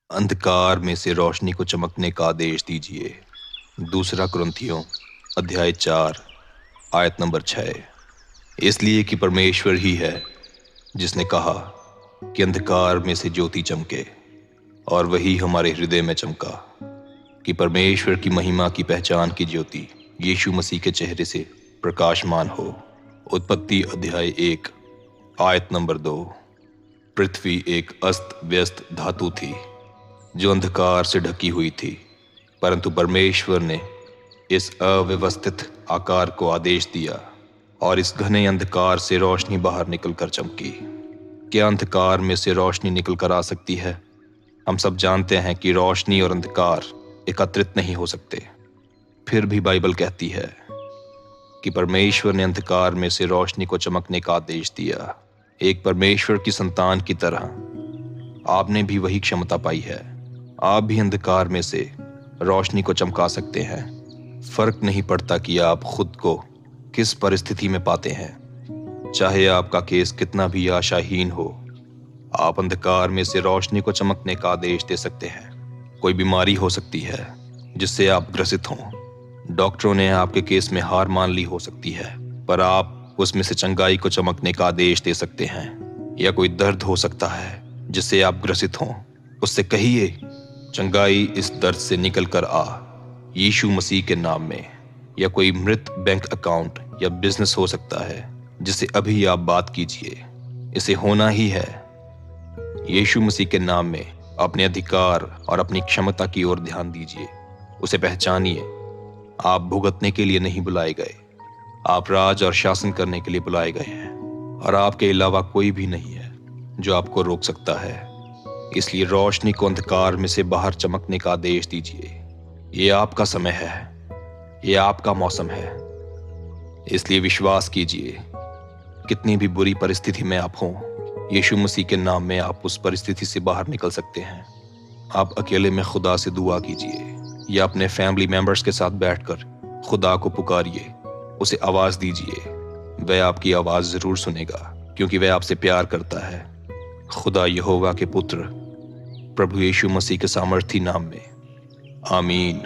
अंधकार में से रोशनी को चमकने का आदेश दीजिए। दूसरा कुरिन्थियों अध्याय 4 आयत नंबर 6। इसलिए कि परमेश्वर ही है जिसने कहा कि अंधकार में से ज्योति चमके, और वही हमारे हृदय में चमका कि परमेश्वर की महिमा की पहचान की ज्योति यीशु मसीह के चेहरे से प्रकाशमान हो। उत्पत्ति अध्याय 1 आयत नंबर 2। पृथ्वी एक अस्त व्यस्त धातु थी जो अंधकार से ढकी हुई थी, परंतु परमेश्वर ने इस अव्यवस्थित आकार को आदेश दिया और इस घने अंधकार से रोशनी बाहर निकलकर चमकी। क्या अंधकार में से रोशनी निकलकर आ सकती है? हम सब जानते हैं कि रोशनी और अंधकार एकत्रित नहीं हो सकते। फिर भी बाइबल कहती है कि परमेश्वर ने अंधकार में से रोशनी को चमकने का आदेश दिया। एक परमेश्वर की संतान की तरह आपने भी वही क्षमता पाई है। आप भी अंधकार में से रोशनी को चमका सकते हैं। फर्क नहीं पड़ता कि आप खुद को किस परिस्थिति में पाते हैं। चाहे आपका केस कितना भी आशाहीन हो, आप अंधकार में से रोशनी को चमकने का आदेश दे सकते हैं। कोई बीमारी हो सकती है जिससे आप ग्रसित हों। डॉक्टरों ने आपके केस में हार मान ली हो सकती है, पर आप उसमें से चंगाई को चमकने का आदेश दे सकते हैं। या कोई दर्द हो सकता है जिससे आप ग्रसित हों। उससे कहिए, चंगाई इस दर्द से निकल कर आ यीशु मसीह के नाम में। या कोई मृत बैंक अकाउंट या बिजनेस हो सकता है जिससे अभी आप बात कीजिए, इसे होना ही है। यीशु मसीह के नाम में अपने अधिकार और अपनी क्षमता की ओर ध्यान दीजिए। उसे पहचानिए। आप भुगतने के लिए नहीं बुलाए गए, आप राज और शासन करने के लिए बुलाए गए हैं, और आपके अलावा कोई भी नहीं है जो आपको रोक सकता है। इसलिए रोशनी को अंधकार में से बाहर चमकने का आदेश दीजिए। ये आपका समय है, ये आपका मौसम है। इसलिए विश्वास कीजिए, कितनी भी बुरी परिस्थिति में आप हों, यीशु मसीह के नाम में आप उस परिस्थिति से बाहर निकल सकते हैं। आप अकेले में खुदा से दुआ कीजिए या अपने फैमिली मेंबर्स के साथ बैठकर खुदा को पुकारिए, उसे आवाज दीजिए। वह आपकी आवाज जरूर सुनेगा, क्योंकि वह आपसे प्यार करता है। खुदा यहोवा के पुत्र प्रभु यीशु मसीह के सामर्थी नाम में, आमीन।